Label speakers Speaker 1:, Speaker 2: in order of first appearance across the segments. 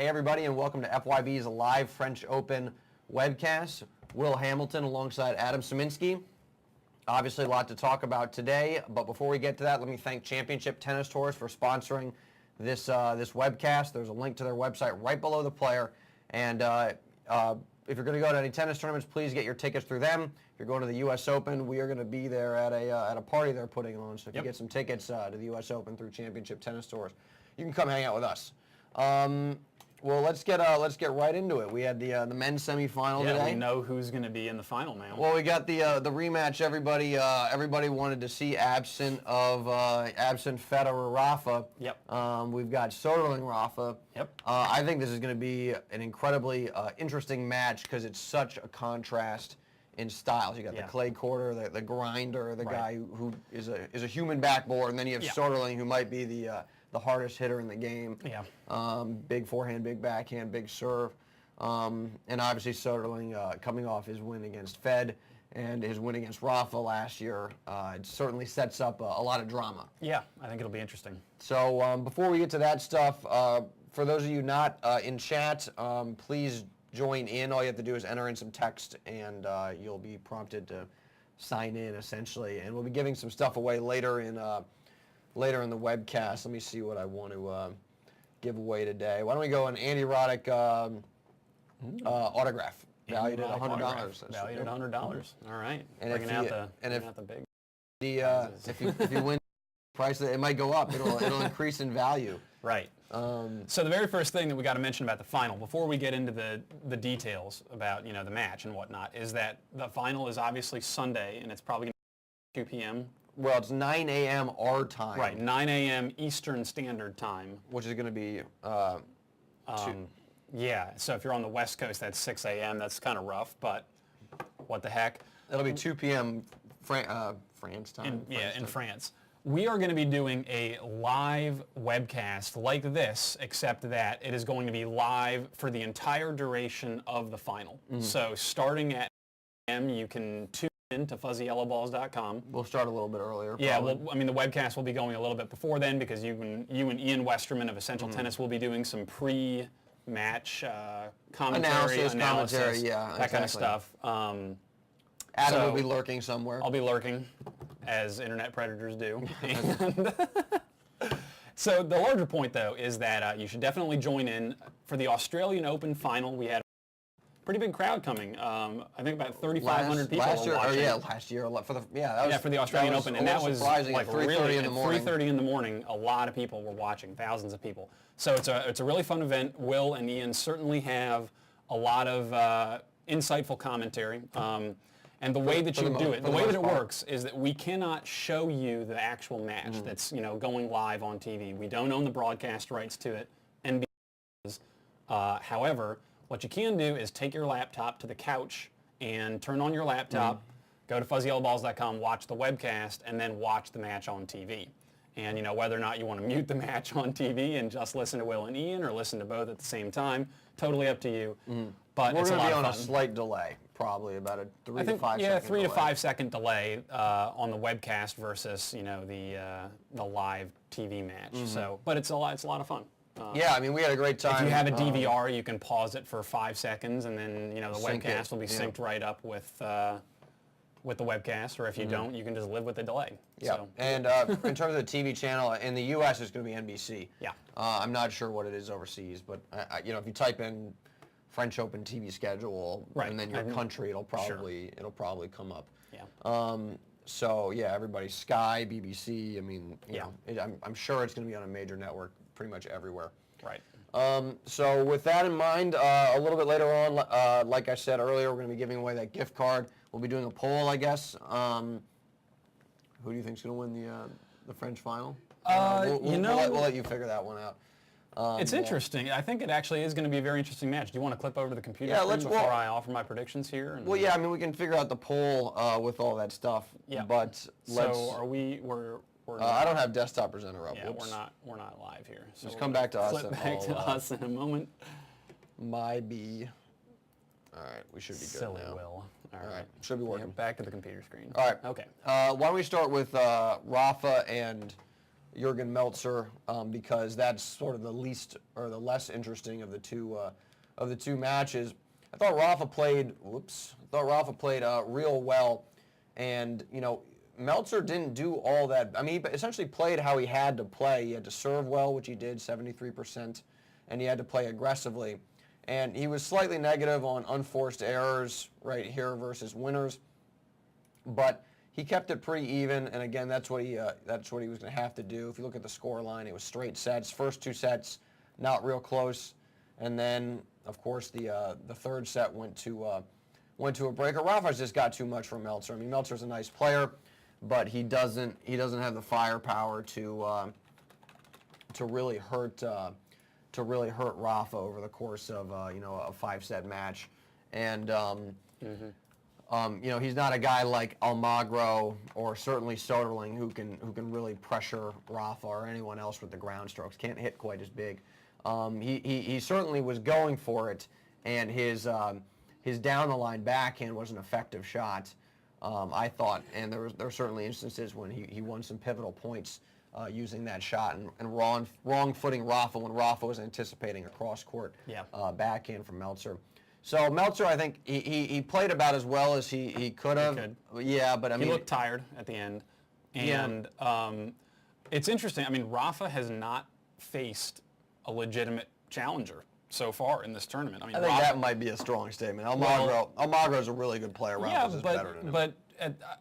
Speaker 1: Hey everybody, and welcome to FYB's live French Open webcast. Will Hamilton alongside Adam Szyminski. Obviously a lot to talk about today, but before we get to that, let me thank Championship Tennis Tours for sponsoring this webcast. There's a link to their website right below the player, and if you're going to go to any tennis tournaments, please get your tickets through them. If you're going to the U.S. Open, we are going to be there at a party they're putting on, so if you get some tickets to the U.S. Open through Championship Tennis Tours, you can come hang out with us. Well, let's get right into it. We had the men's semifinal today.
Speaker 2: Yeah, we know who's going to be in the final now.
Speaker 1: Well, we got the rematch. Everybody wanted to see, absent Federer, Rafa.
Speaker 2: Yep.
Speaker 1: We've got Soderling, Rafa.
Speaker 2: Yep.
Speaker 1: I think this is going to be an incredibly interesting match because it's such a contrast in styles. You got the clay courter, the grinder, the guy who is a human backboard, and then you have Soderling, who might be the hardest hitter in the game.
Speaker 2: Yeah.
Speaker 1: Big forehand, big backhand, big serve. And obviously Soderling coming off his win against Fed and his win against Rafa last year, it certainly sets up a lot of drama.
Speaker 2: Yeah, I think it'll be interesting.
Speaker 1: So before we get to that stuff, for those of you not in chat, please join in. All you have to do is enter in some text and you'll be prompted to sign in essentially. And we'll be giving some stuff away later in the webcast. Let me see what I want to give away today. Why don't we go an Andy Roddick autograph, valued at $100.
Speaker 2: Valued at $100. All right.
Speaker 1: And
Speaker 2: bringing out the big.
Speaker 1: If you win the price, it might go up. It'll increase in value.
Speaker 2: Right. So the very first thing that we got to mention about the final, before we get into the details about the match and whatnot, is that the final is obviously Sunday, and it's probably going to be 2 p.m.
Speaker 1: Well, it's 9 a.m. our time.
Speaker 2: Right, 9 a.m. Eastern Standard Time.
Speaker 1: Which is going to be...
Speaker 2: yeah, so if you're on the West Coast, that's 6 a.m. That's kind of rough, but what the heck.
Speaker 1: It'll be 2 p.m. France time.
Speaker 2: In France. We are going to be doing a live webcast like this, except that it is going to be live for the entire duration of the final. So starting at 9 a.m., you can tune to fuzzyyellowballs.com.
Speaker 1: We'll start a little bit earlier.
Speaker 2: Yeah, well, I mean, the webcast will be going a little bit before then because you and Ian Westerman of Essential Tennis will be doing some pre-match analysis, that kind of stuff.
Speaker 1: Adam will be lurking somewhere.
Speaker 2: I'll be lurking, as internet predators do. And so the larger point, though, is that you should definitely join in for the Australian Open final. We had pretty big crowd coming. I think about 3,500 people
Speaker 1: last year,
Speaker 2: watching.
Speaker 1: Last year for the
Speaker 2: Australian Open, and that was like
Speaker 1: 3:30 in the morning.
Speaker 2: 3:30 in the morning. A lot of people were watching, thousands of people. So it's a really fun event. Will and Ian certainly have a lot of insightful commentary. And the way that you do it, the way that it works is that we cannot show you the actual match that's going live on TV. We don't own the broadcast rights to it. And however, what you can do is take your laptop to the couch and turn on your laptop, go to fuzzyyellowballs.com, watch the webcast, and then watch the match on TV. And whether or not you want to mute the match on TV and just listen to Will and Ian or listen to both at the same time, totally up to you. But
Speaker 1: we're going to be on a slight delay, probably about a 3 to 5 second delay.
Speaker 2: 3 to 5 second delay on the webcast versus the live TV match. So, but it's a lot of fun.
Speaker 1: Yeah, I mean, we had a great time.
Speaker 2: If you have a DVR, you can pause it for 5 seconds, and then the webcast will be synced right up with the webcast. Or if you don't, you can just live with the delay.
Speaker 1: Yeah,
Speaker 2: so,
Speaker 1: and in terms of the TV channel, in the U.S. it's going to be NBC.
Speaker 2: Yeah.
Speaker 1: I'm not sure what it is overseas, but if you type in French Open TV schedule and then your country, it'll probably come up.
Speaker 2: Yeah.
Speaker 1: So yeah, everybody, Sky, BBC. I mean, I'm sure it's going to be on a major network pretty much everywhere.
Speaker 2: Right.
Speaker 1: So with that in mind, a little bit later on, like I said earlier, we're going to be giving away that gift card. We'll be doing a poll, I guess. Who do you think's going to win the French final? We'll let you figure that one out.
Speaker 2: It's interesting. I think it actually is going to be a very interesting match. Do you want to clip over to the computer screen before I offer my predictions here?
Speaker 1: Well, yeah, I mean, we can figure out the poll with all that stuff.
Speaker 2: Yeah.
Speaker 1: But let's...
Speaker 2: So are we... We're not,
Speaker 1: I don't have desktop presenter up.
Speaker 2: Yeah, we're not live here. So
Speaker 1: just come back to us.
Speaker 2: Flip back to us in a moment.
Speaker 1: My B. All right, we should be good now.
Speaker 2: Silly Will. All right.
Speaker 1: Should be working.
Speaker 2: Back to the computer screen.
Speaker 1: All right.
Speaker 2: Okay.
Speaker 1: Why don't we start with Rafa and Jurgen Meltzer because that's sort of the least or the less interesting of the two matches. I thought Rafa played. Real well, and Meltzer didn't do all that. I mean, he essentially played how he had to play. He had to serve well, which he did, 73%, and he had to play aggressively. And he was slightly negative on unforced errors right here versus winners, but he kept it pretty even. And again, that's what he was going to have to do. If you look at the score line, it was straight sets. First two sets, not real close, and then of course the third set went to a breaker. Rafa's just got too much from Meltzer. I mean, Meltzer's a nice player, but he doesn't have the firepower to really hurt Rafa over the course of a 5-set match. And he's not a guy like Almagro or certainly Soderling who can really pressure Rafa or anyone else with the ground strokes. Can't hit quite as big. He certainly was going for it, and his down the line backhand was an effective shot. I thought, and there were certainly instances when he won some pivotal points using that shot and wrong footing Rafa when Rafa was anticipating a cross-court backhand from Meltzer. So Meltzer, I think he played about as well as he could have. Yeah, but I mean,
Speaker 2: he looked tired at the end, and it's interesting. I mean, Rafa has not faced a legitimate challenger so far in this tournament. I mean,
Speaker 1: I think that might be a strong statement. Almagro's a really good player. Rafa's is better than him.
Speaker 2: But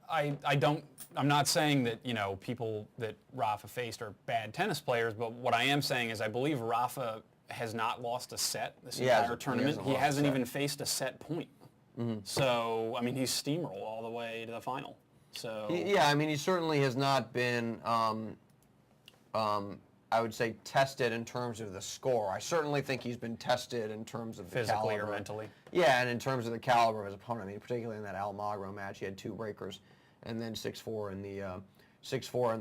Speaker 2: I'm not saying that people that Rafa faced are bad tennis players. But what I am saying is I believe Rafa has not lost a set this entire tournament. He hasn't even faced a set point. Mm-hmm. So I mean, he's steamrolled all the way to the final. So
Speaker 1: I mean, he certainly has not been. I would say tested in terms of the score. I certainly think he's been tested in terms of the
Speaker 2: physically
Speaker 1: caliber.
Speaker 2: Or mentally.
Speaker 1: Yeah, and in terms of the caliber of his opponent. I mean, particularly in that Almagro match, he had 2 breakers, and then 6-4 in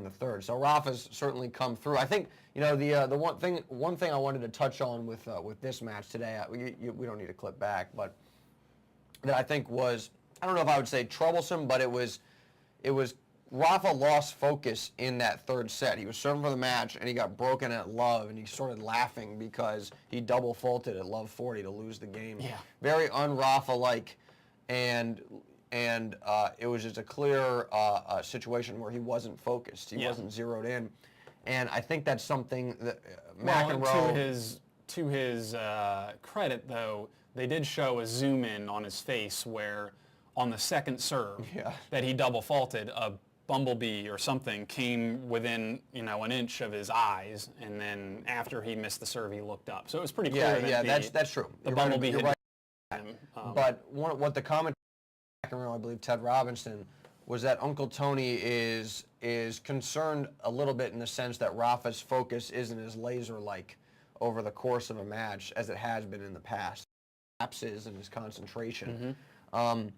Speaker 1: the third. So Rafa's certainly come through. I think the one thing I wanted to touch on with this match today. We don't need to clip back, but that I think was, I don't know if I would say troublesome, but it was. Rafa lost focus in that third set. He was serving for the match, and he got broken at love, and he started laughing because he double faulted at love 40 to lose the game.
Speaker 2: Yeah.
Speaker 1: Very un-Rafa-like, and it was just a clear situation where he wasn't focused. He wasn't zeroed in, and I think that's something that
Speaker 2: McEnroe. To his credit, though, they did show a zoom in on his face where on the second serve that he double faulted, a bumblebee or something came within an inch of his eyes, and then after he missed the serve, he looked up. So it was pretty clear.
Speaker 1: That's true.
Speaker 2: The bumblebee hit him.
Speaker 1: But what the commentator, I believe Ted Robinson, was that Uncle Tony is concerned a little bit in the sense that Rafa's focus isn't as laser-like over the course of a match as it has been in the past. Lapses in his concentration. Mm-hmm.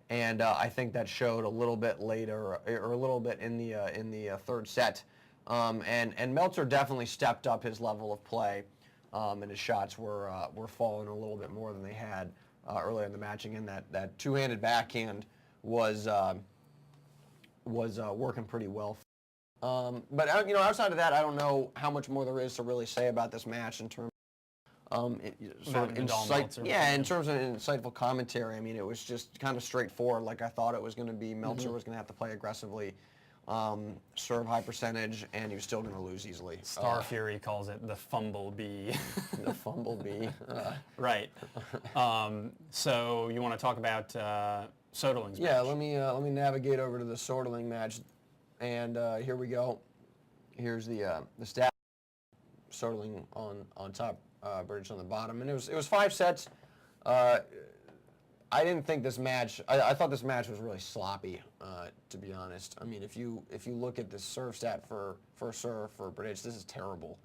Speaker 1: And I think that showed a little bit later, or a little bit in the third set. And Meltzer definitely stepped up his level of play, and his shots were falling a little bit more than they had earlier in the match. Again, that two-handed backhand was working pretty well. But outside of that, I don't know how much more there is to really say about this match in terms. In terms of insightful commentary, I mean, it was just kind of straightforward, like I thought it was going to be. Meltzer was going to have to play aggressively, serve high percentage, and he was still going to lose easily.
Speaker 2: Star Fury calls it the fumble bee.
Speaker 1: The fumble bee.
Speaker 2: Right. So you want to talk about Soderling's match?
Speaker 1: Yeah, let me navigate over to the Soderling match, and here we go. Here's the stat. Soderling on top. Berdych on the bottom, and it was 5 sets. I didn't think this match. I thought this match was really sloppy, to be honest. I mean, if you look at the serve stat for serve for Berdych, this is terrible.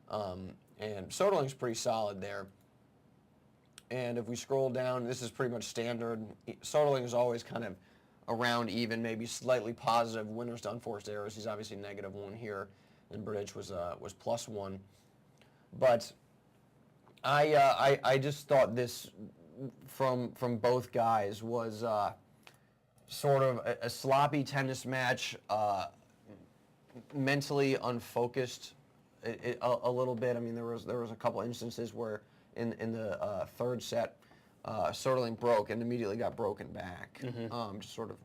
Speaker 1: And Soderling's pretty solid there. And if we scroll down, this is pretty much standard. Soderling is always kind of around even, maybe slightly positive. Winners to unforced errors. He's obviously -1 here, and Berdych was +1. But I just thought this from both guys was sort of a sloppy tennis match. mentally unfocused a little bit. I mean, there was a couple instances where in the third set, Soderling broke and immediately got broken back. Just sort of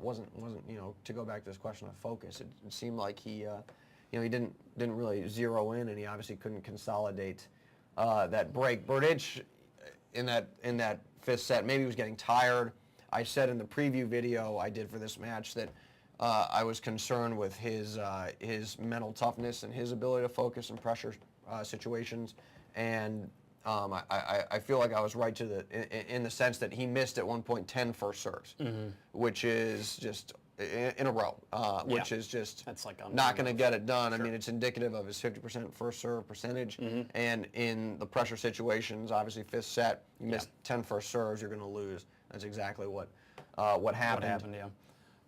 Speaker 1: wasn't to go back to this question of focus. It seemed like he he didn't really zero in, and he obviously couldn't consolidate that break. Berdych in that fifth set, maybe he was getting tired. I said in the preview video I did for this match that I was concerned with his mental toughness and his ability to focus in pressure situations, and I feel like I was right in the sense that he missed at one point 10 first serves, which is just in a row, which is just
Speaker 2: that's like
Speaker 1: not going to get it done. Sure. I mean, it's indicative of his 50% first serve percentage, and in the pressure situations, obviously fifth set, you miss 10 first serves, you're going to lose. That's exactly what happened.
Speaker 2: What happened, yeah.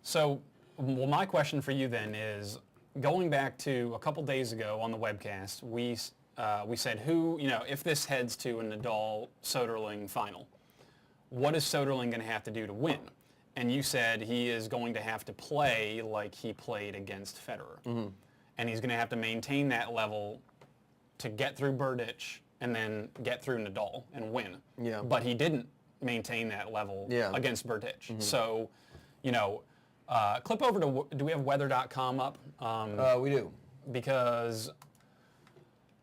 Speaker 2: So, well, my question for you then is, going back to a couple days ago on the webcast, we said if this heads to a Nadal-Soderling final, what is Soderling going to have to do to win? And you said he is going to have to play like he played against Federer. And he's going to have to maintain that level to get through Berdych and then get through Nadal and win.
Speaker 1: Yeah.
Speaker 2: But he didn't maintain that level against Berdych. So, clip over to, do we have weather.com up?
Speaker 1: We do.
Speaker 2: Because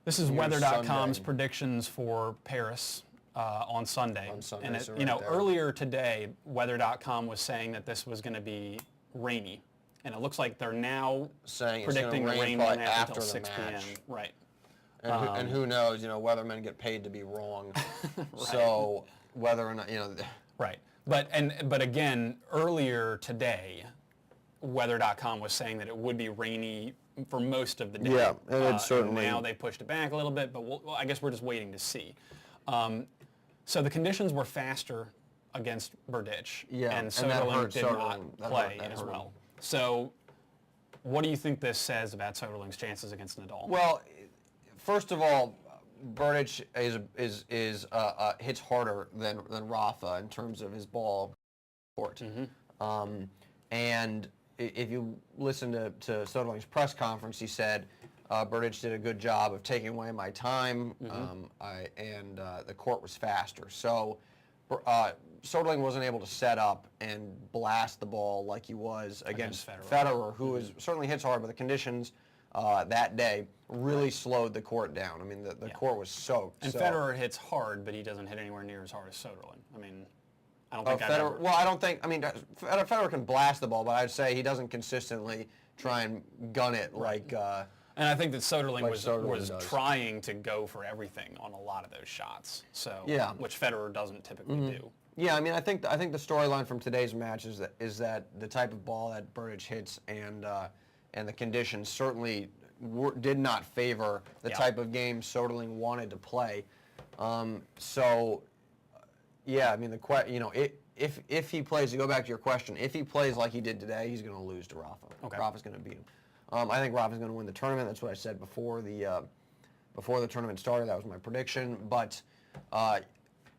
Speaker 2: this is weather.com's predictions for Paris on Sunday. And earlier today, weather.com was saying that this was going to be rainy. And it looks like they're now predicting the rain won't happen until 6 p.m. Right.
Speaker 1: And who knows, weathermen get paid to be wrong. Right. So whether or not,
Speaker 2: Right. But again, earlier today, weather.com was saying that it would be rainy for most of the day.
Speaker 1: Yeah, and it's certainly.
Speaker 2: Now they pushed it back a little bit, but I guess we're just waiting to see. So the conditions were faster against Berdych, and Soderling did not play as well. So what do you think this says about Soderling's chances against Nadal?
Speaker 1: Well, first of all, Berdych hits harder than Rafa in terms of his ball court. And if you listen to Soderling's press conference, he said, Berdych did a good job of taking away my time, and the court was faster. So Soderling wasn't able to set up and blast the ball like he was against Federer, who certainly hits hard, but the conditions that day really slowed the court down. I mean, the court was soaked.
Speaker 2: And Federer hits hard, but he doesn't hit anywhere near as hard as Soderling. I mean, I don't think
Speaker 1: Federer can blast the ball, but I'd say he doesn't consistently try and gun it like.
Speaker 2: And I think that Soderling was trying to go for everything on a lot of those shots. So which Federer doesn't typically do.
Speaker 1: Yeah, I mean, I think the storyline from today's match is that the type of ball that Berdych hits and the conditions certainly did not favor the type of game Soderling wanted to play. Yeah, I mean, if he plays, to go back to your question, if he plays like he did today, he's going to lose to Rafa.
Speaker 2: Okay.
Speaker 1: Rafa's going to beat him. I think Rafa's going to win the tournament. That's what I said before the tournament started. That was my prediction. But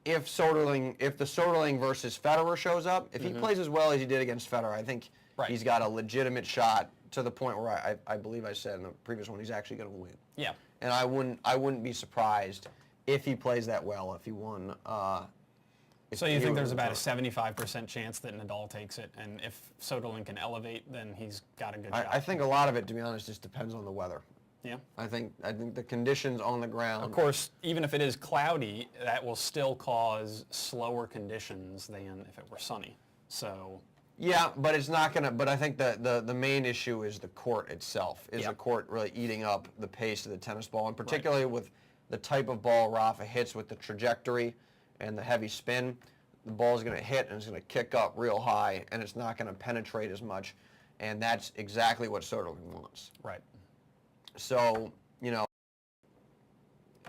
Speaker 1: if the Soderling versus Federer shows up, if he plays as well as he did against Federer, I think he's got a legitimate shot to the point where I believe I said in the previous one he's actually going to win.
Speaker 2: Yeah.
Speaker 1: And I wouldn't be surprised if he plays that well, if he won.
Speaker 2: So you think there's about a 75% chance that Nadal takes it, and if Soderling can elevate, then he's got a good shot?
Speaker 1: I think a lot of it, to be honest, just depends on the weather.
Speaker 2: Yeah.
Speaker 1: I think the conditions on the ground.
Speaker 2: Of course, even if it is cloudy, that will still cause slower conditions than if it were sunny. So.
Speaker 1: Yeah, but it's not going to. But I think the main issue is the court itself. Is the court really eating up the pace of the tennis ball, and particularly with the type of ball Rafa hits with the trajectory and the heavy spin, the ball is going to hit and it's going to kick up real high, and it's not going to penetrate as much, and that's exactly what Soderling wants.
Speaker 2: Right.
Speaker 1: So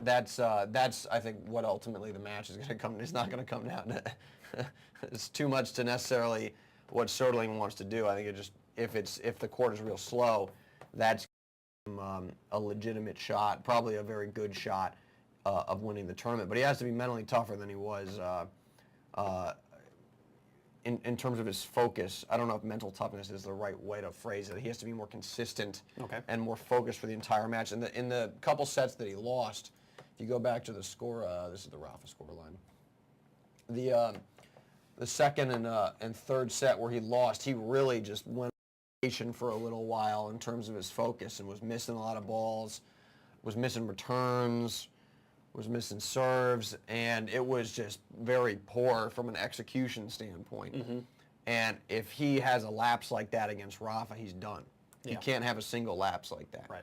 Speaker 1: that's I think what ultimately the match is going to come. It's not going to come down to it's too much to necessarily what Soderling wants to do. I think it just if the court is real slow, that's a legitimate shot, probably a very good shot of winning the tournament. But he has to be mentally tougher than he was in terms of his focus. I don't know if mental toughness is the right way to phrase it. He has to be more consistent and more focused for the entire match. In the couple sets that he lost, if you go back to the score, this is the Rafa scoreline. The second and third set where he lost, he really just went for a little while in terms of his focus and was missing a lot of balls, was missing returns, was missing serves, and it was just very poor from an execution standpoint. And if he has a lapse like that against Rafa, he's done. He can't have a single lapse like that.
Speaker 2: Right.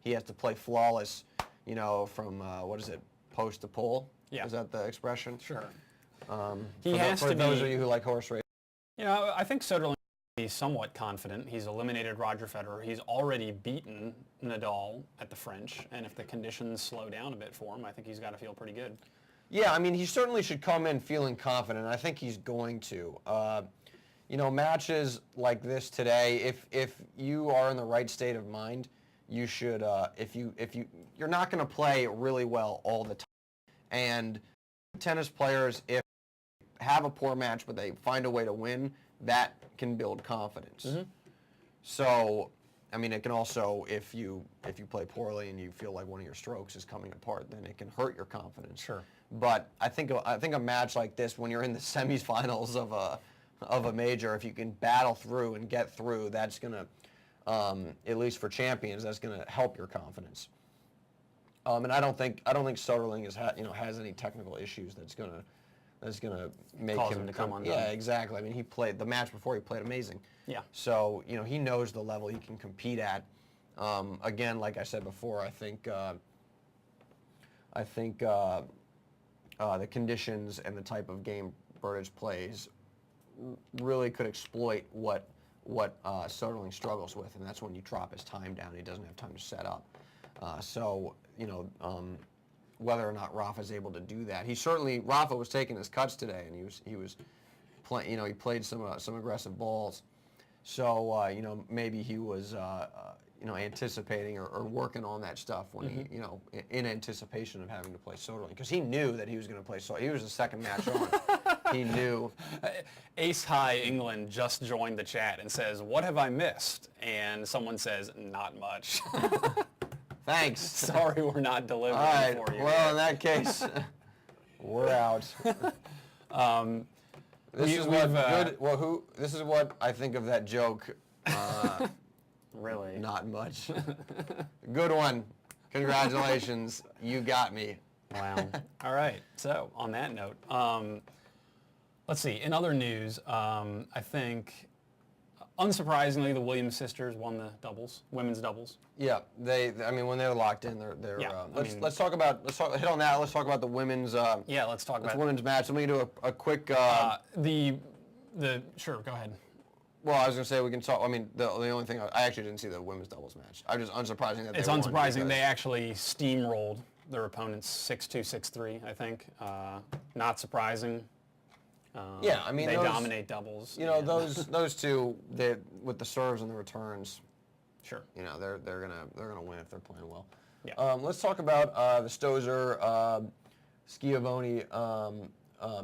Speaker 1: He has to play flawless, from what is it, post to pole?
Speaker 2: Yeah.
Speaker 1: Is that the expression?
Speaker 2: Sure.
Speaker 1: For those of you who like horse racing.
Speaker 2: I think Soderling is somewhat confident. He's eliminated Roger Federer. He's already beaten Nadal at the French, and if the conditions slow down a bit for him, I think he's got to feel pretty good.
Speaker 1: Yeah, I mean, he certainly should come in feeling confident. I think he's going to. Matches like this today, if you are in the right state of mind, you should. You're not going to play really well all the time, and tennis players, if have a poor match but they find a way to win, that can build confidence. So, I mean, it can also, if you play poorly and you feel like one of your strokes is coming apart, then it can hurt your confidence.
Speaker 2: Sure.
Speaker 1: But I think a match like this, when you're in the semifinals of a major, if you can battle through and get through, that's gonna, at least for champions, that's gonna help your confidence. And I don't think Soderling has any technical issues that's gonna make
Speaker 2: Cause
Speaker 1: him
Speaker 2: him to come undone.
Speaker 1: Yeah, exactly. I mean, he played the match before. He played amazing.
Speaker 2: Yeah.
Speaker 1: So he knows the level he can compete at. Again, like I said before, I think the conditions and the type of game Berdych plays really could exploit what Soderling struggles with, and that's when you drop his time down. He doesn't have time to set up. Whether or not Rafa's able to do that, Rafa was taking his cuts today, and he was playing. He played some aggressive balls. So maybe he was anticipating or working on that stuff when he in anticipation of having to play Soderling, because he knew that he was going to play Soderling. He was the second match on. He knew.
Speaker 2: Ace High England just joined the chat and says, "What have I missed?" And someone says, "Not much."
Speaker 1: Thanks.
Speaker 2: Sorry, we're not delivering
Speaker 1: All right.
Speaker 2: for you.
Speaker 1: Well, in that case, we're out. This is what I think of that joke.
Speaker 2: Really?
Speaker 1: Not much. Good one. Congratulations. You got me.
Speaker 2: Wow. All right. So on that note, let's see. In other news, I think, unsurprisingly, the Williams sisters won the women's doubles.
Speaker 1: Yeah, when they're locked in, they're.
Speaker 2: Yeah,
Speaker 1: let's hit on that. Let's talk about the women's.
Speaker 2: Let's talk about
Speaker 1: women's match. Let me do a quick.
Speaker 2: Sure, go ahead.
Speaker 1: Well, I was going to say we can talk. I mean, the only thing I actually didn't see the women's doubles match. I'm just unsurprising that
Speaker 2: it's unsurprising they actually steamrolled their opponents 6-2, 6-3. I think not surprising.
Speaker 1: Yeah, I mean
Speaker 2: they dominate doubles.
Speaker 1: Those two, with the serves and the returns.
Speaker 2: Sure.
Speaker 1: They're gonna win if they're playing well.
Speaker 2: Yeah.
Speaker 1: Let's talk about the Stosur Schiavone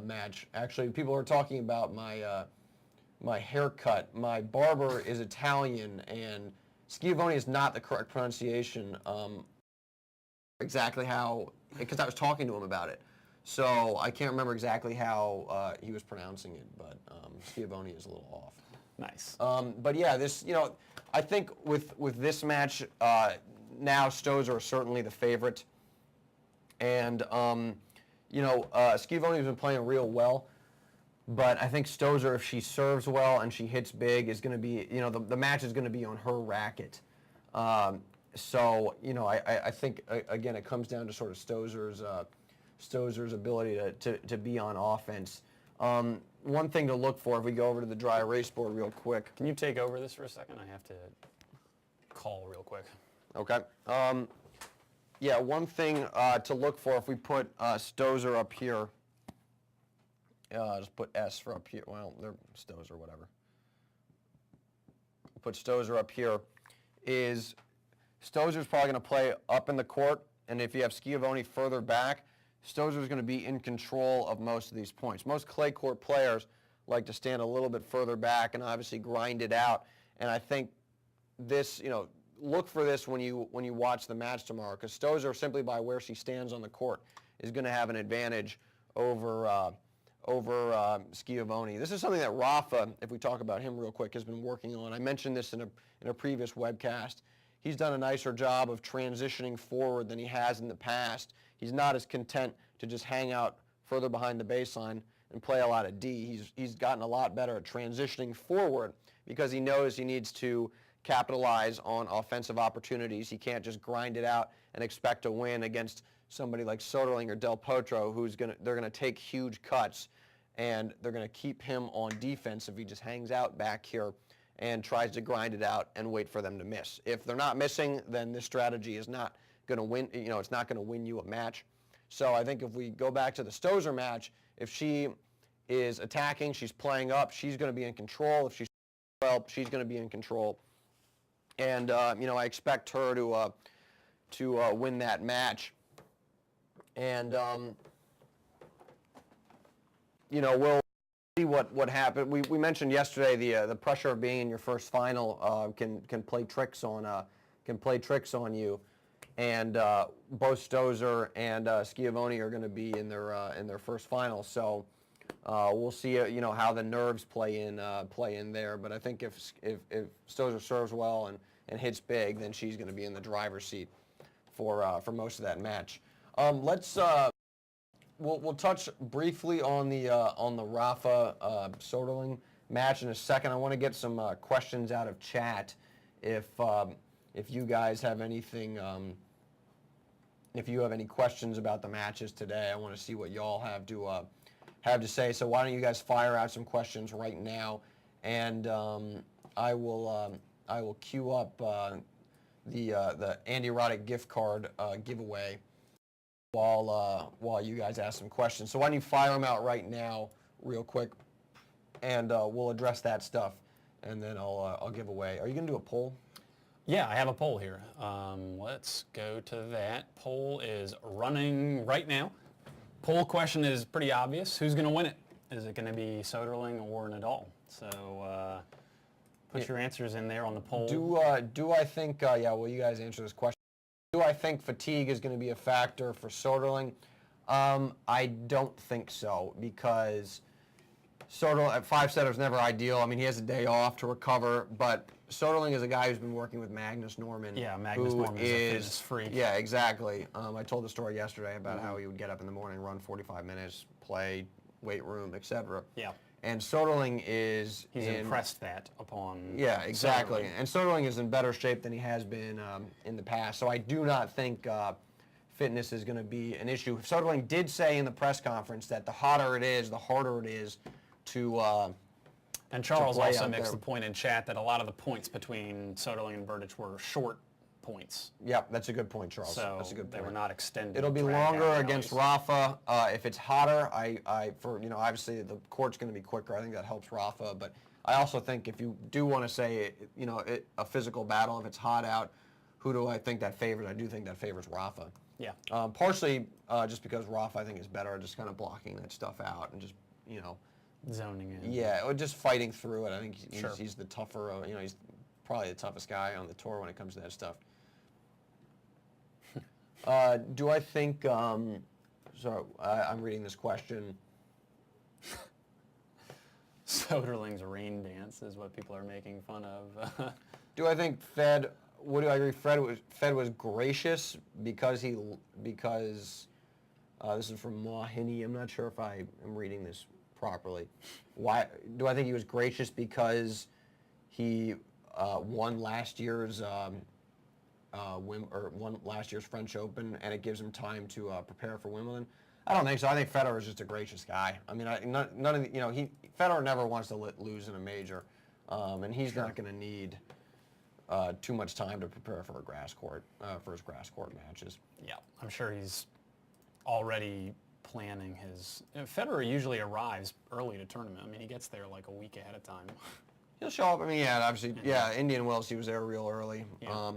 Speaker 1: match. Actually, people are talking about my haircut. My barber is Italian, and Schiavone is not the correct pronunciation. Exactly how, because I was talking to him about it. So I can't remember exactly how he was pronouncing it, but Schiavone is a little off.
Speaker 2: Nice.
Speaker 1: But yeah, I think with this match, now Stosur are certainly the favorite. And, Schiavone has been playing real well. But I think Stosur, if she serves well and she hits big, is going to be, the match is going to be on her racket. I think, again, it comes down to sort of Stosur's ability to be on offense. One thing to look for, if we go over to the dry erase board real quick.
Speaker 2: Can you take over this for a second? I have to call real quick.
Speaker 1: Okay. One thing to look for, if we put Stosur up here, just put S for up here. Well, they're Stosur, whatever. Put Stosur up here. Stosur's probably going to play up in the court, and if you have Schiavone further back, Stosur's going to be in control of most of these points. Most clay court players like to stand a little bit further back and obviously grind it out. And I think this, look for this when you watch the match tomorrow, because Stosur, simply by where she stands on the court, is going to have an advantage over Schiavone. This is something that Rafa, if we talk about him real quick, has been working on. I mentioned this in a previous webcast. He's done a nicer job of transitioning forward than he has in the past. He's not as content to just hang out further behind the baseline and play a lot of D. He's gotten a lot better at transitioning forward because he knows he needs to capitalize on offensive opportunities. He can't just grind it out and expect to win against somebody like Soderling or Del Potro, they're gonna take huge cuts, and they're gonna keep him on defense if he just hangs out back here and tries to grind it out and wait for them to miss. If they're not missing, then this strategy is not gonna win. It's not gonna win you a match. So I think if we go back to the Stosur match, if she is attacking, she's playing up, she's gonna be in control. If she's she's gonna be in control. And I expect her to win that match. And we'll see what happens. We mentioned yesterday the pressure of being in your first final can play tricks on you. And both Stosur and Schiavone are going to be in their first final. So we'll see how the nerves play in there. But I think if Stosur serves well and hits big, then she's going to be in the driver's seat for most of that match. We'll touch briefly on the Rafa Soderling match in a second. I want to get some questions out of chat. If you guys have anything, if you have any questions about the matches today, I want to see what y'all have to say. So why don't you guys fire out some questions right now, and I will queue up the Andy Roddick gift card giveaway while you guys ask some questions. So why don't you fire them out right now, real quick, and we'll address that stuff, and then I'll give away. Are you gonna do a poll?
Speaker 2: Yeah, I have a poll here. Let's go to that. Poll is running right now. Poll question is pretty obvious. Who's going to win it? Is it going to be Soderling or Nadal? So put your answers in there on the poll.
Speaker 1: Do I think, well, you guys answer this question. Do I think fatigue is going to be a factor for Soderling? I don't think so, because Soderling at 5-setter is never ideal. I mean, he has a day off to recover, but Soderling is a guy who's been working with Magnus Norman.
Speaker 2: Yeah, Magnus Norman is a fitness freak.
Speaker 1: Yeah, exactly. I told the story yesterday about how he would get up in the morning, run 45 minutes, play, weight room, etc.
Speaker 2: Yeah.
Speaker 1: And Soderling is...
Speaker 2: He's impressed that upon...
Speaker 1: Yeah, exactly.
Speaker 2: Soderling.
Speaker 1: And Soderling is in better shape than he has been in the past. So I do not think fitness is going to be an issue. Soderling did say in the press conference that the hotter it is, the harder it is to...
Speaker 2: and Charles also makes the point in chat that a lot of the points between Soderling and Berdych were short points.
Speaker 1: Yep, that's a good point, Charles.
Speaker 2: So
Speaker 1: that's a good point.
Speaker 2: They were not extended.
Speaker 1: It'll be longer against Rafa. If it's hotter, obviously the court's going to be quicker. I think that helps Rafa. But I also think if you do want to say, a physical battle, if it's hot out, who do I think that favors? I do think that favors Rafa.
Speaker 2: Yeah.
Speaker 1: Partially just because Rafa, I think, is better at just kind of blocking that stuff out and just,
Speaker 2: zoning in.
Speaker 1: Yeah, or just fighting through it. I think he's the tougher, he's probably the toughest guy on the tour when it comes to that stuff. Do I think, I'm reading this question.
Speaker 2: Soderling's rain dance is what people are making fun of.
Speaker 1: Do I think Fed was gracious because this is from Mohini. I'm not sure if I am reading this properly. Why do I think he was gracious? Because he won last year's won last year's French Open, and it gives him time to prepare for Wimbledon. I don't think so. I think Federer is just a gracious guy. I mean, none of the, Federer never wants to lose in a major, and he's not going to need too much time to prepare for his grass court matches.
Speaker 2: Yeah, I'm sure he's already planning his... Federer usually arrives early to tournament. I mean, he gets there like a week ahead of time. He'll
Speaker 1: show up. I mean, yeah, obviously, Indian Wells, he was there real early.
Speaker 2: Yeah.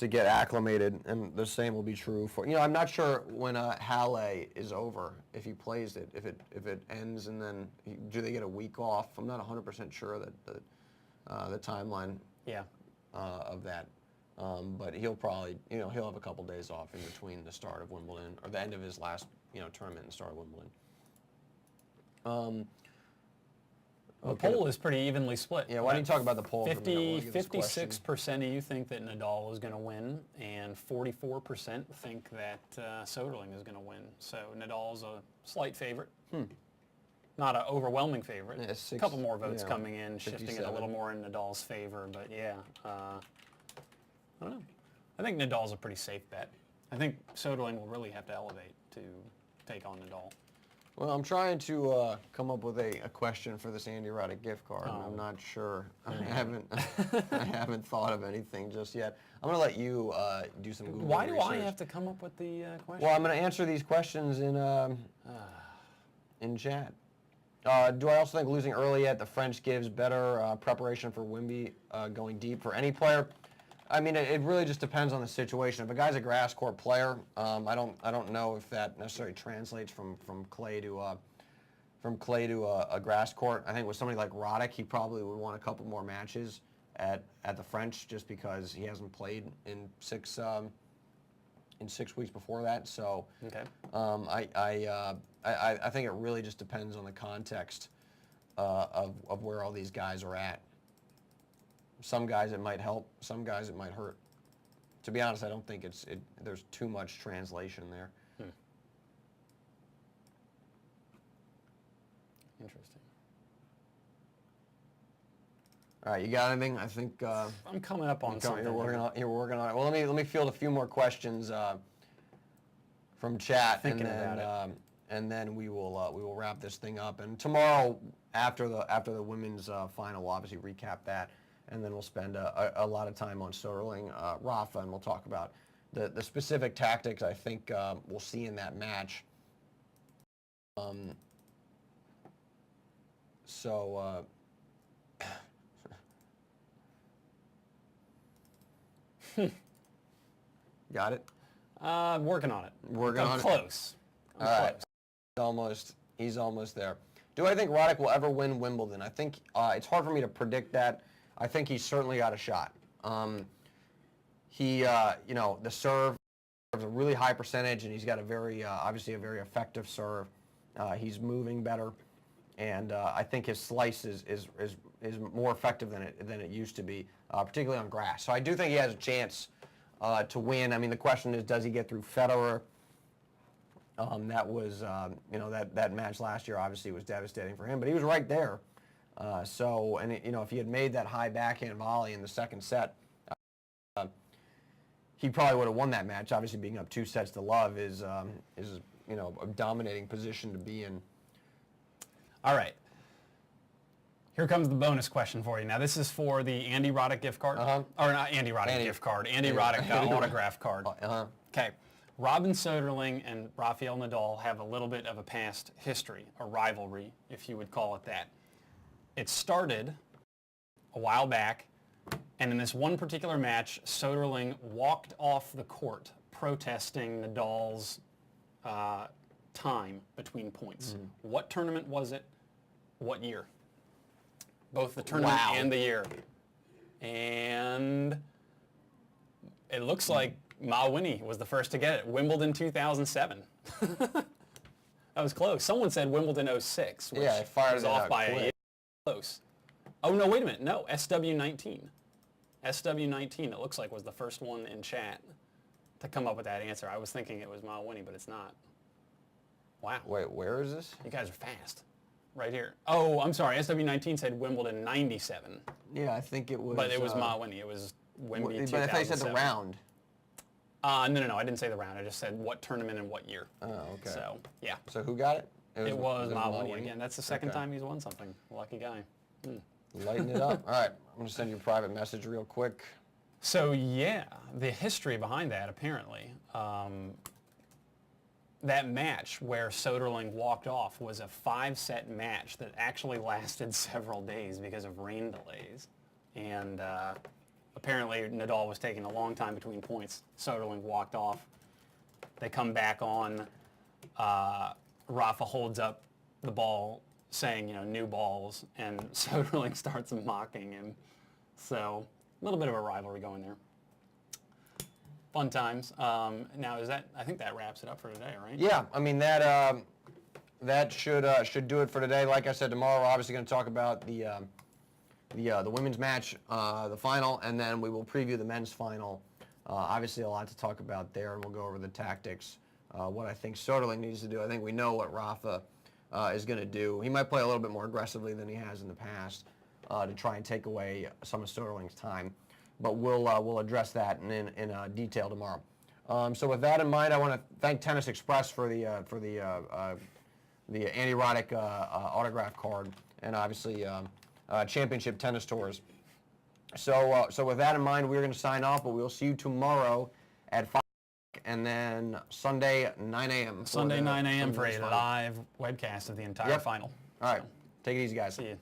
Speaker 1: to get acclimated, and the same will be true for, I'm not sure when Halle is over, if he plays it, if it ends, and then do they get a week off? I'm not 100% sure that the timeline of that. But he'll probably, he'll have a couple days off in between the start of Wimbledon, or the end of his last, tournament and the start of Wimbledon.
Speaker 2: The poll is pretty evenly split.
Speaker 1: Yeah, why don't you talk about the poll?
Speaker 2: 56% of you think that Nadal is going to win, and 44% think that Soderling is going to win. So Nadal's a slight favorite. Not an overwhelming favorite.
Speaker 1: Yeah,
Speaker 2: a couple more votes coming in,
Speaker 1: 57.
Speaker 2: shifting it a little more in Nadal's favor. But yeah, I don't know. I think Nadal's a pretty safe bet. I think Soderling will really have to elevate to take on Nadal.
Speaker 1: Well, I'm trying to come up with a question for this Andy Roddick gift card. And I'm not sure. I haven't thought of anything just yet. I'm going to let you do some Google
Speaker 2: Why do
Speaker 1: research.
Speaker 2: I have to come up with the question?
Speaker 1: Well, I'm going to answer these questions in chat. Do I also think losing early at the French gives better preparation for Wimby going deep for any player? I mean, it really just depends on the situation. If a guy's a grass court player, I don't know if that necessarily translates from clay to a grass court. I think with somebody like Roddick, he probably would want a couple more matches at the French just because he hasn't played in 6 weeks before that. So
Speaker 2: okay.
Speaker 1: I think it really just depends on the context of where all these guys are at. Some guys it might help, some guys it might hurt. To be honest, I don't think there's too much translation there.
Speaker 2: Interesting.
Speaker 1: All right, you got anything? I think
Speaker 2: I'm coming up on something.
Speaker 1: You're working on it. Well, let me field a few more questions from chat, and then we will wrap this thing up. And tomorrow, after the women's final, we'll obviously recap that. And then we'll spend a lot of time on Soderling, Rafa, and we'll talk about the specific tactics I think we'll see in that match. Got it?
Speaker 2: I'm working on it.
Speaker 1: I'm
Speaker 2: close.
Speaker 1: All right. He's almost there. Do I think Roddick will ever win Wimbledon? I think it's hard for me to predict that. I think he's certainly got a shot. The serve is a really high percentage, and he's got obviously a very effective serve. He's moving better, and I think his slice is more effective than it used to be, particularly on grass. So I do think he has a chance to win. I mean, the question is, does he get through Federer? That was, that match last year obviously was devastating for him, but he was right there. If he had made that high backhand volley in the second set, he probably would have won that match. Obviously, being up 2-0 is a dominating position to be in.
Speaker 2: All right. Here comes the bonus question for you. Now, this is for the Andy Roddick gift card. Or not Andy Roddick gift card. Andy Roddick autograph card. Okay. Robin Soderling and Rafael Nadal have a little bit of a past history, a rivalry, if you would call it that. It started a while back, and in this one particular match, Soderling walked off the court protesting Nadal's time between points. What tournament was it? What year? Both the tournament and the year. And it looks like Ma Winnie was the first to get it. Wimbledon 2007. That was close. Someone said Wimbledon 06, which was off by a year. Close. Oh, no, wait a minute. No, SW19. SW19, it looks like, was the first one in chat to come up with that answer. I was thinking it was Ma Winnie, but it's not. Wow.
Speaker 1: Wait, where is this?
Speaker 2: You guys are fast. Right here. Oh, I'm sorry. SW19 said Wimbledon 97.
Speaker 1: Yeah, I think it was.
Speaker 2: But it was Ma Winnie. It was Wimby 2007.
Speaker 1: But I thought you said the round.
Speaker 2: No. I didn't say the round. I just said what tournament and what year.
Speaker 1: Oh, okay.
Speaker 2: So, yeah.
Speaker 1: So who got it?
Speaker 2: It was Ma Winnie again. That's the second time he's won something. Lucky guy.
Speaker 1: Lighten it up. All right. I'm going to send you a private message real quick.
Speaker 2: So, yeah, the history behind that, apparently, that match where Soderling walked off was a 5-set match that actually lasted several days because of rain delays. And apparently Nadal was taking a long time between points. Soderling walked off. They come back on. Rafa holds up the ball saying, new balls, and Soderling starts mocking him. So a little bit of a rivalry going there. Fun times. Now, I think that wraps it up for today, right?
Speaker 1: Yeah, I mean, that should do it for today. Like I said, tomorrow we're obviously going to talk about the women's match, the final, and then we will preview the men's final. Obviously, a lot to talk about there, and we'll go over the tactics, what I think Soderling needs to do. I think we know what Rafa is going to do. He might play a little bit more aggressively than he has in the past to try and take away some of Soderling's time, but we'll address that in detail tomorrow. So with that in mind, I want to thank Tennis Express for the anti-erotic autograph card, and obviously Championship Tennis Tours. So with that in mind, we're going to sign off, but we'll see you tomorrow at 5 and then Sunday 9 a.m.
Speaker 2: Sunday 9 a.m. for a live webcast of the entire final.
Speaker 1: All right. Take it easy, guys.
Speaker 2: See you.